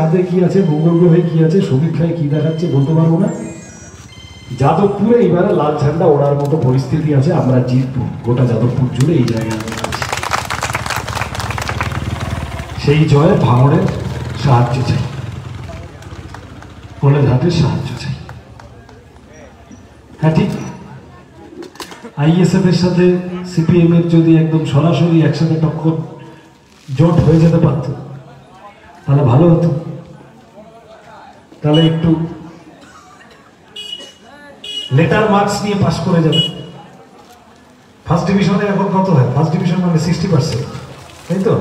চাঁদে কি আছে, মঙ্গল গ্রহে কি আছে, সমীক্ষায় কি দেখাচ্ছে বলতে পারবো না। যাদবপুরে এবারে লাল ঝান্ডা ওড়ার মতো পরিস্থিতি আছে, আমরা জিতবো। গোটা যাদবপুর জুড়ে এই জায়গায় আছে। সেই জয়ে ভাঙড়ের সাহায্য চাই, কলেজহাটের সাহায্য চাই। হ্যাঁ ঠিক, আইএসএফ এর সাথে সিপিএম এর যদি একদম সরাসরি একসাথে টক্কর জোট হয়ে যেতে পারত তাহলে ভালো হতো। তাহলে একটু লেটার মার্কস নিয়ে পাস করে যাবে। ফার্স্ট ডিভিশনে এখন কত হয়? ফার্স্ট ডিভিশন মানে 60%, তাই তো?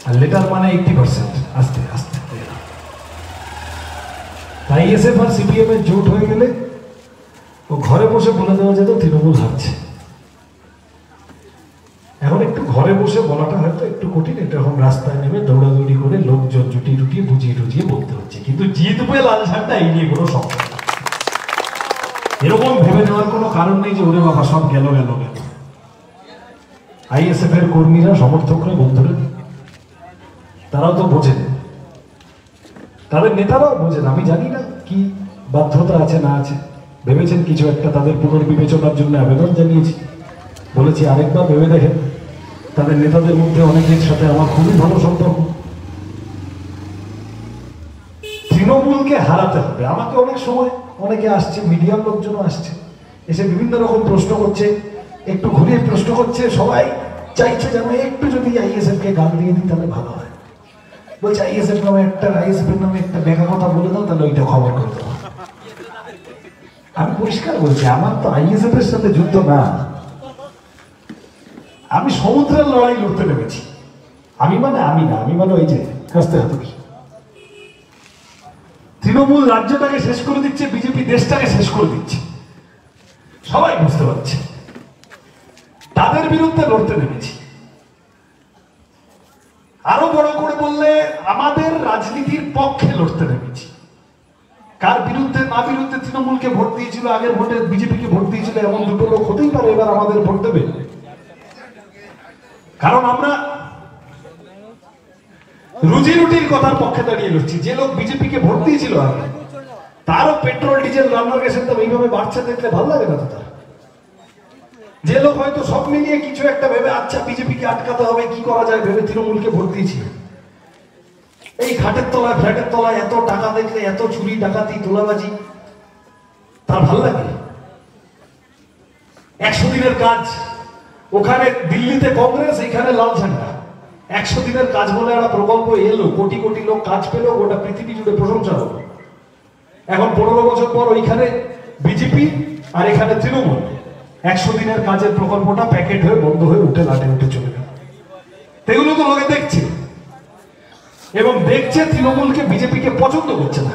আর লেটার মানে 80%। আস্তে আস্তে আইএসএফ আর সিপিএম এর জোট হয়ে গেলে ও ঘরে বসে বলে দেওয়া যেত তৃণমূল হারছে। এখন একটু ঘরে বসে বলাটা হয়তো একটু কঠিন, এটা এখন রাস্তায় নেমে দৌড়াদৌড়ি করে লোকজন জুটিয়ে টুটিয়ে বুঝিয়ে টুজিয়ে বলতে হচ্ছে। কিন্তু জিতবে লাল ঝান্ডা, এই নিয়ে কোনো সমস্যা নেই। এরকম ভেবে নেওয়ার কোনো কারণ নেই যে ওরে বাবা সব গেল গেল গেল। আইএসএফ এর কর্মীরা, সমর্থকরা, বন্ধুরা তারাও তো বোঝেন, তাদের নেতারাও বোঝেন। আমি জানি না কি বাধ্যতা আছে না আছে, ভেবেছেন কিছু একটা তাদের পুনর্বিবেচনার জন্য আবেদন জানিয়েছি, বলেছি আরেকবার ভেবে দেখেন। তাদের নেতাদের মধ্যে অনেকের সাথে আমার খুবই ভালো সম্পর্ক। তৃণমূলকে হারাতে হবে। আমাকে অনেক সময় অনেকে আসছে, মিডিয়ার লোকজনও আসছে, এসে বিভিন্ন রকম প্রশ্ন করছে, একটু ঘুরিয়ে প্রশ্ন করছে। সবাই চাইছে যেন একটু যদি আইএসএফ কে গাল দিয়ে দিই তাহলে ভালো হয়। বলছে আইএসএফ এর নামে একটা বেকা কথা বলে দাও, তাহলে ওইটা খবর করে দেবো। আমি পরিষ্কার বলছি, আমার তো আইএসএফ এর সাথে যুদ্ধ না, আমি সমুদ্রের লড়াই লড়তে নেমেছি। আমি মানে ওই যে কাস্তে হাতুড়ি। তৃণমূল রাজ্যটাকে শেষ করে দিচ্ছে, বিজেপি দেশটাকে শেষ করে দিচ্ছে, সবাই বুঝতে পারছে। তাদের বিরুদ্ধে লড়তে নেমেছি। আরো বড় করে বললে আমাদের রাজনীতির পক্ষে লড়তে নেমেছি। কার বিরুদ্ধে না বিরুদ্ধে? তৃণমূলকে ভোট দিয়েছিল, আগের ভোটে বিজেপিকে ভোট দিয়েছিল, এমন দুটো লোক হতেই পারে এবার আমাদের ভোট দেবে। কারণ আমরা রুজি রুটির কথার পক্ষে দাঁড়িয়ে লড়ছি। যে লোক বিজেপিকে ভোট দিয়েছিল আগে, তারও পেট্রোল ডিজেল রান্নার গ্যাসের দাম এইভাবে বাড়ছে দেখলে ভালো লাগে না তো তার। যে লোক হয়তো সব মিলিয়ে কিছু একটা ভেবে আচ্ছা বিজেপিকে আটকাতে হবে, কি করা যায় ভেবে তৃণমূলকে ভোট দিয়েছিল, এই খাটের তলায় ফ্ল্যাটের তলায় এত টাকা দেখলে, এত চুরি ডাকাতি তোলাবাজি, তার ভাল লাগে? 100 দিনের কাজ, ওখানে দিল্লিতে কংগ্রেস, এখানে লাল ঝান্ডা। 100 দিনের কাজ বলে একটা প্রকল্প এলো, কোটি কোটি লোক কাজ পেল, গোটা পৃথিবী জুড়ে প্রশংসা হলো। এখন 15 বছর পর ওইখানে বিজেপি আর এখানে তৃণমূল। 100 দিনের কাজের প্রকল্পটা প্যাকেট হয়ে বন্ধ হয়ে উঠে লাটে উঠে চলে গেল। এগুলো তো লোকে দেখছে, এবং দেখছে তৃণমূলকে বিজেপিকে পছন্দ করছে না।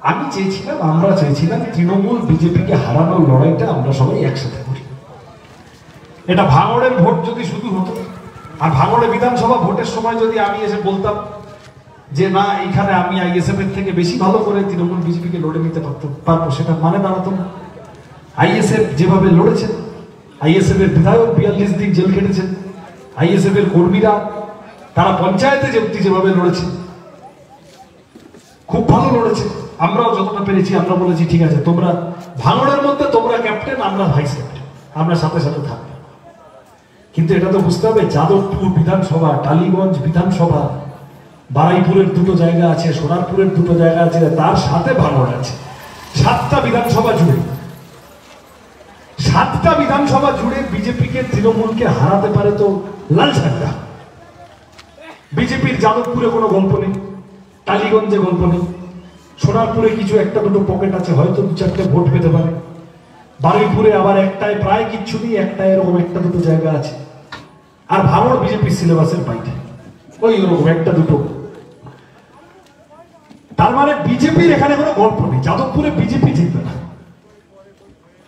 আমি চেয়েছিলাম, আমরা চেয়েছিলাম তৃণমূল বিজেপিকে হারানোর লড়াইটা আমরা সবাই একসাথে করি। এটা ভাঙড়ের ভোট যদি শুধু হতো, আর ভাঙড়ে বিধানসভা ভোটের সময় যদি আমি এসে বলতাম যে না এখানে আমি আইএসএফ এর থেকে বেশি ভালো করে তৃণমূল বিজেপিকে লড়ে নিতে পারবো, সেটা মানে দাঁড়াতো না। আইএসএফ যেভাবে লড়েছেন, আইএসএফ এর বিধায়ক 42 দিন জেল খেটেছেন, আইএসএফ এর কর্মীরা তারা পঞ্চায়েতে যেভাবে লড়েছে, খুব ভালো লড়েছে। আমরাও যতটা পেরেছি আমরা বলেছি ঠিক আছে, তোমরা ভাঙড়ের মধ্যে তোমরা ক্যাপ্টেন, আমরা ভাইস ক্যাপ্টেন, আমরা সাথে সাথে থাকবো। কিন্তু এটা তো বুঝতে হবে, যাদবপুর বিধানসভা, টালিগঞ্জ বিধানসভা, বারাইপুরের দুটো জায়গা আছে, সোনারপুরের দুটো জায়গা আছে, তার সাথে ভাঙড় আছে। 7টা বিধানসভা জুড়ে, 7টা বিধানসভা জুড়ে বিজেপিকে তৃণমূলকে হারাতে পারে তো লাল ঝান্ডা। বিজেপির যাদবপুরে কোনো গল্প নেই, টালিগঞ্জে গল্প নেই, সোনারপুরে কিছু একটা দুটো পকেট আছে, হয়তো 2-4টে ভোট পেতে পারে। বারুইপুরে আবার একটায় প্রায় কিচ্ছু নেই, একটা এরকম একটা দুটো জায়গা আছে। আর ভাঙড় বিজেপির সিলেবাসের বাইরে, ওই ওরকম একটা দুটো। তার মানে বিজেপির এখানে কোনো গল্প নেই, যাদবপুরে বিজেপি জিতবে না।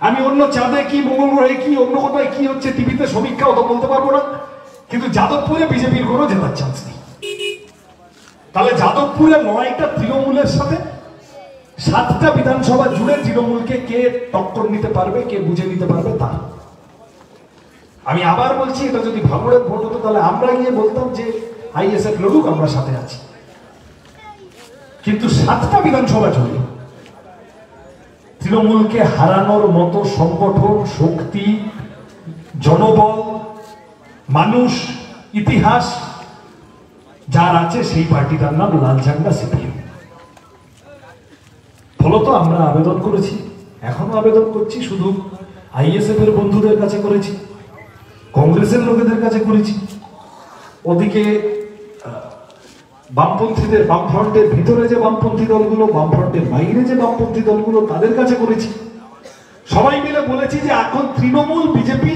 আমি অন্য চাঁদে কি, মঙ্গল গ্রহে কি, অন্য কোথায় কি হচ্ছে টিভিতে সমীক্ষা অত বলতে পারবো না, কিন্তু যাদবপুরে বিজেপির কোনো জেতার চান্স নেই। তাহলে যাদবপুরে 9টা তৃণমূলের সাথে 7টা বিধানসভা জুড়ে তৃণমূলকে কে টক্কর নিতে পারবে, কে বুঝে নিতে পারবে তা। আমি আবার বলছি, এটা যদি ভাঙড়ের ভোট হতো তাহলে আমরা গিয়ে বলতাম যে আইএসএফ লড়ুক, আমরা সাথে আছি। কিন্তু 7টা বিধানসভা জুড়ে তৃণমূলকে হারানোর মতো সংগঠন, শক্তি, জনবল, মানুষ, ইতিহাস যার আছে সেই পার্টিটার নাম লাল ঝান্ডা সিপিএম। ফলত আমরা আবেদন করেছি, এখনো আবেদন করছি, শুধু আইএসএফ এর বন্ধুদের কাছে করেছি, কংগ্রেসের লোকেদের কাছে করেছি, ওদিকে বামপন্থীদের, বামফ্রন্টের ভিতরে যে বামপন্থী দলগুলো, বামফ্রন্টের বাইরে যে বামপন্থী দলগুলো, তাদের কাছে করেছি। সবাই মিলে বলেছি যে এখন তৃণমূল, বিজেপি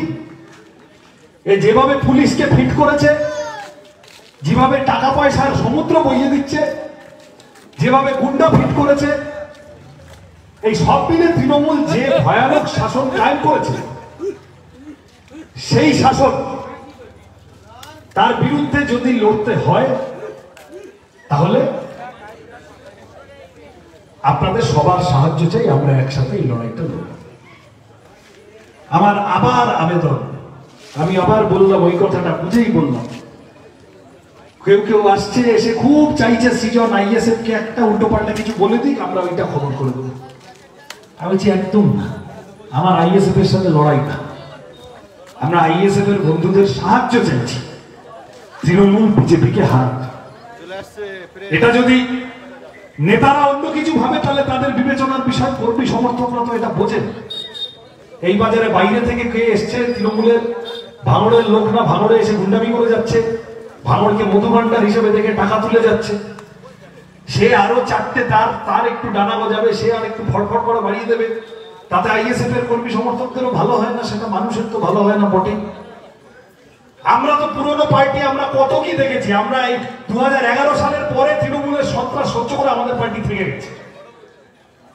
যেভাবে পুলিশকে ফিট করেছে, যেভাবে টাকা পয়সার সমুদ্র বইয়ে দিচ্ছে, যেভাবে গুন্ডা ফিট করেছে, এই সব মিলে তৃণমূল যে ভয়ানক শাসন কায়েম করেছে, সেই শাসন তার বিরুদ্ধে যদি লড়তে হয় তাহলে আপনাদের সবার সাহায্য চাই। আমরা একসাথে এই লড়াইটা লড়ব। আমার আবার আবেদন, আমি আবার বললাম, ওই কথাটা বুঝেই বললাম, কেউ কেউ আসছে এসে খুব চাইছে সৃজন আইএসএফ কে একটা উল্টো পাল্টা কিছু বলে দিক, আমরা ওইটা খবর করে দেবো। আমি বলছি একদম না, আমার আইএসএফ এর সাথে লড়াই না, আমরা আইএসএফ এর বন্ধুদের সাহায্য চাইছি তৃণমূল বিজেপিকে হারাতে। এটা যদি নেতারা অন্য কিছু ভাবে তাহলে তাদের বিবেচনার বিষয়, কর্মী সমর্থকরা তো এটা বোঝেন। এই বাজারে বাইরে থেকে কে এসছে, তৃণমূলের ভাঙড়ের লোক না, ভাঙড়ে এসে গুন্ডামি করে যাচ্ছে, ভাঙড়কে মধুভাণ্ডার হিসেবে দেখে টাকা তুলে যাচ্ছে, সে আরো 4টে তার একটু ডানা গজাবে, সে আর একটু ফটফট করে বাড়িয়ে দেবে, তাতে আইএসএফ এর কর্মী সমর্থকদেরও ভালো হয় না, সেটা মানুষের তো ভালো হয় না বটে। আমরা তো পুরনো পার্টি, আমরা কত কি দেখেছি। আমরা এই 2011 সালের পরে তৃণমূলের সন্ত্রাস সহ্য করে আমাদের পার্টি থেকে গেছে,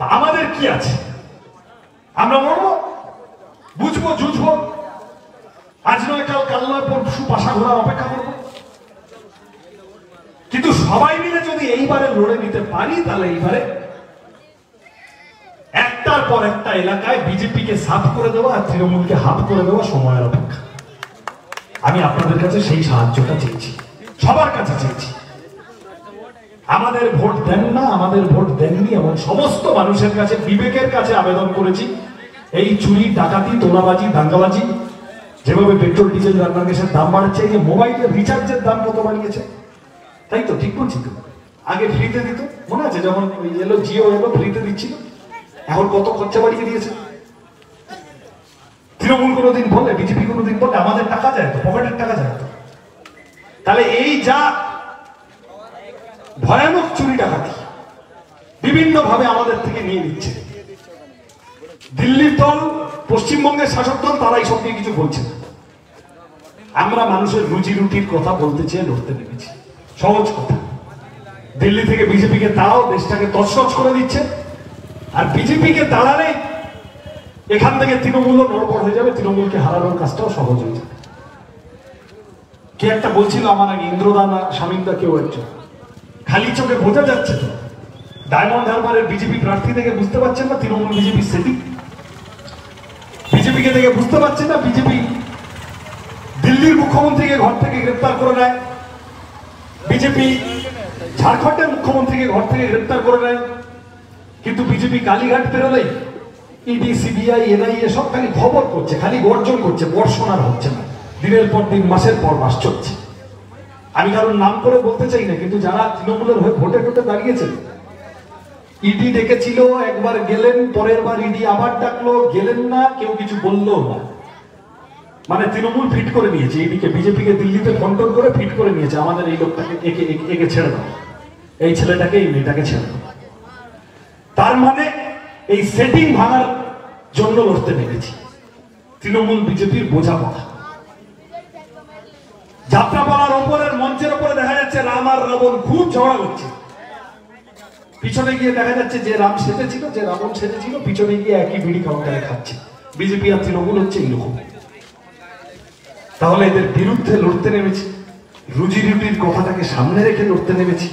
তা আমাদের কি আছে? আমরা লড়বো, বুঝবো, জুঝবো, আজ নয় কাল, কাল নয় পরশু পাশা ঘোরার অপেক্ষা করবো। কিন্তু সবাই মিলে যদি এইবারে লড়ে নিতে পারি তাহলে এইবারে একটার পর একটা এলাকায় বিজেপিকে সাফ করে দেওয়া আর তৃণমূলকে হাফ করে দেওয়া সময়ের অপেক্ষা। আমি আপনাদের কাছে সেই সাহায্যটা চেয়েছি, সবার কাছে চেয়েছি। আমাদের ভোট দেন না, আমাদের ভোট দেননি এমন সমস্ত মানুষের কাছে, বিবেকের কাছে আবেদন করেছি। এই চুরি, ডাকাতি, তোলাবাজি, দাঙ্গাবাজি, যেভাবে পেট্রোল ডিজেল রান্নার গ্যাসের দাম বাড়ছে, এই যে মোবাইলের রিচার্জের দাম কত বাড়িয়েছে, তাই তো? ঠিক বলছি তো? আগে ফ্রিতে দিত, মনে আছে যখন ওই এলো জিও এলো ফ্রিতে দিচ্ছিল, এখন কত খরচা বাড়িয়ে দিয়েছে। তৃণমূল কোনোদিন বলে, বিজেপি কোনোদিন বলে আমাদের টাকা যায় তো, পকেটের টাকা যায় তো? তাহলে এই যা ভয়ানক চুরি ডাকাতি বিভিন্ন ভাবে আমাদের থেকে নিয়ে নিচ্ছে, দিল্লির দল, পশ্চিমবঙ্গের শাসক দল, তারা এই সব নিয়ে কিছু বলছে না। আমরা মানুষের রুজি রুটির কথা বলতে চেয়ে লড়তে নেমেছি। সহজ কথা, দিল্লি থেকে বিজেপিকে তারাও দেশটাকে তছনছ করে দিচ্ছে, আর বিজেপিকে দাঁড়ালে এখান থেকে তৃণমূলও নড়বড় হয়ে যাবে, তৃণমূলকে হারানোর কাজটাও সহজ হয়ে যাবে। কে একটা বলছিল আমার আগে, ইন্দ্রদা না শামীমদা, কেউ একজন, খালি চোখে বোঝা যাচ্ছে তো ডায়মন্ড হারবারের বিজেপি প্রার্থী থেকে বুঝতে পারছেন না তৃণমূল বিজেপির সেটিং? বিজেপিকে থেকে বুঝতে পারছেন না বিজেপি দিল্লির মুখ্যমন্ত্রীকে ঘর থেকে গ্রেপ্তার করে নেয়, বিজেপি ঝাড়খণ্ডের মুখ্যমন্ত্রীকে ঘর থেকে গ্রেপ্তার করে নেয়, কিন্তু বিজেপি কালীঘাট পেরোলেই ইডি, সিবিআই, এনআইএ সব খালি খবর করছে, খালি গর্জন করছে, বর্ষণ আর হচ্ছে না। দিনের পর দিন, মাসের পর মাস চলছে। আমি কারোর নাম করে বলতে চাই না, কিন্তু যারা তৃণমূলের হয়ে ভোটে টোটে দাঁড়িয়েছেন, ইডি ডেকেছিল, একবার গেলেন, পরের বার ইডি আবার ডাকলো, গেলেন না, কেউ কিছু বললো না। মানে তৃণমূল ফিট করে নিয়েছে, ইডিকে, বিজেপিকে দিল্লিতে কন্ট্রোল করে ফিট করে নিয়েছে, আমাদের এই লোকটাকে একে ছেড়ে দাও, এই ছেলেটাকে, এই মেয়েটাকে ছেড়ে দাও। তার মানে এই সেটিং ভাঙার জন্য লড়তে নেমেছি। তৃণমূল বিজেপির বোঝাপড়া, যাত্রাপালার ওপরের মঞ্চের উপরে দেখা যাচ্ছে রাম আর রাবণ খুব ঝগড়া করছে, পিছনে গিয়ে দেখা যাচ্ছে যে রাম সেজেছিল, যে রাবণ সেজেছিল, পিছনে গিয়ে একই বিড়ি কাউন্টারে খাচ্ছে। বিজেপি আর তৃণমূল হচ্ছে এইরকম। তাহলে এদের বিরুদ্ধে লড়তে নেমেছি, রুজি রুটির কথাটাকে সামনে রেখে লড়তে নেমেছি,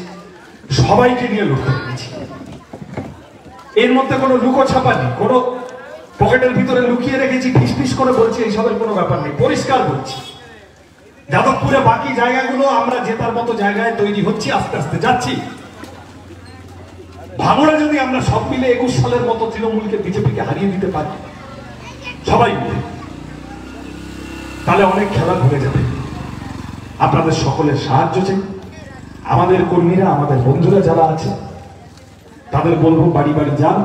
সবাইকে নিয়ে লড়তে নেমেছি। এর মধ্যে কোনো লুকো ছাপা নেই, কোনো পকেটের ভিতরে লুকিয়ে রেখেছি, ফিস ফিস করে বলছি, এইসবের কোনো ব্যাপার নেই। পরিষ্কার বলছি, যাদবপুরে বাকি জায়গাগুলো আমরা জেতার মতো জায়গায় তৈরি হচ্ছি, আস্তে আস্তে যাচ্ছি। ভাঙড়ে যদি আমরা সব মিলে 21 সালের মতো তৃণমূলকে বিজেপিকে হারিয়ে দিতে পারি সবাই মিলে, তাহলে অনেক খেলা ঘুরে যাবে। আপনাদের সকলের সাহায্য চাই। আমাদের কর্মীরা, আমাদের বন্ধুরা যারা আছে তাদের বলবো বাড়ি বাড়ি যান,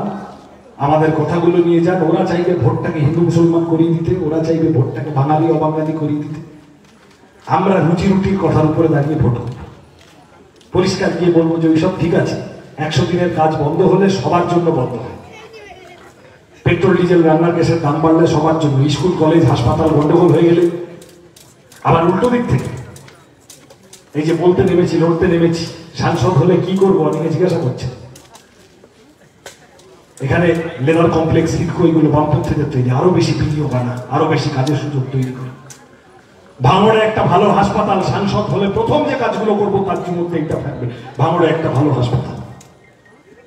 আমাদের কথাগুলো নিয়ে যান। ওরা চাইবে ভোটটাকে হিন্দু মুসলমান করিয়ে দিতে, ওরা চাইবে ভোটটাকে বাঙালি অবাঙালি করিয়ে দিতে। আমরা রুচি রুটির কথার উপরে দাঁড়িয়ে ভোট করব। পরিষ্কার গিয়ে বলবো যে ওইসব ঠিক আছে, 100 দিনের কাজ বন্ধ হলে সবার জন্য বন্ধ হয়। পেট্রোল ডিজেল রান্নার গ্যাসের দাম বাড়লে সবার জন্য, স্কুল কলেজ হাসপাতাল গন্ডগোল হয়ে গেলে। আবার উল্টো দিক থেকে এই যে বলতে নেমেছি, লড়তে নেমেছি, সাংসদ হলে কি করবো অনেকে জিজ্ঞাসা করছে। এখানে লেদার কমপ্লেক্স, হিটকো, এগুলো বামপন্থীদের তৈরি, আরো বেশি বিনিয়োগ আনা, আরো বেশি কাজের সুযোগ তৈরি করা। ভাঙড়ে একটা ভালো হাসপাতাল, সাংসদ হলে প্রথম যে কাজগুলো করবো তার মধ্যে এটা থাকবে, ভাঙড়ে একটা ভালো হাসপাতাল।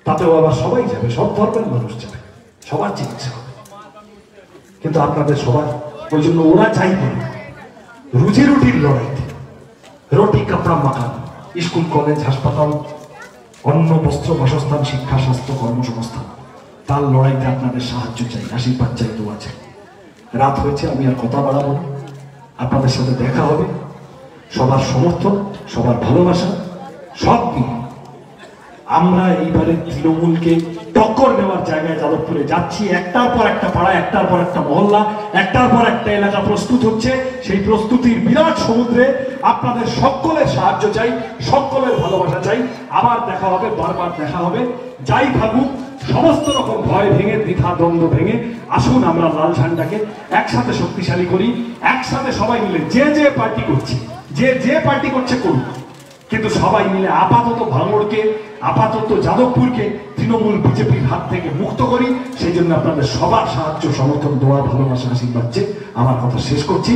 তাতেও আবার সবাই যাবে, সব ধর্মের মানুষ যাবে, সবার চিকিৎসা হবে। কিন্তু আপনাদের সবার, ওই জন্য ওরা চাইবে রুজি রুটির লড়াইতে, রুটি কাপড়া মাকান, স্কুল কলেজ হাসপাতাল, অন্ন বস্ত্র বাসস্থান শিক্ষা স্বাস্থ্য কর্মসংস্থান, তার লড়াইতে আপনাদের সাহায্য চাই, আশীর্বাদ চাই, দোয়া চাই। রাত হয়েছে, আমি আর কথা বাড়াবো না। আপনাদের সাথে দেখা হবে। সবার সমর্থন, সবার ভালোবাসা সব নিয়ে আমরা এইবারে তৃণমূলকে টক্কর দেওয়ার জায়গায় যাদবপুরে যাচ্ছি। একটার পর একটা পাড়া, একটার পর একটা মহল্লা, একটার পর একটা এলাকা প্রস্তুত হচ্ছে। সেই প্রস্তুতির বিরাট সমুদ্রে আপনাদের সকলের সাহায্য চাই, সকলের ভালোবাসা চাই। আবার দেখা হবে, বারবার দেখা হবে। যাই থাকুক, সমস্ত রকম ভয় ভেঙে, দ্বিধা দ্বন্দ্ব ভেঙে আসুন আমরা লাল ঝান্ডাকে একসাথে শক্তিশালী করি। একসাথে সবাই মিলে যে যে পার্টি করছে, যে পার্টি করছে করুক, কিন্তু সবাই মিলে আপাতত ভাঙড়কে, আপাতত যাদবপুরকে তৃণমূল বিজেপির হাত থেকে মুক্ত করি। সেই জন্য আপনাদের সবার সাহায্য, সমর্থন, দোয়া, ভালোবাসা, আশীর্বাদ চেয়ে আমার কথা শেষ করছি।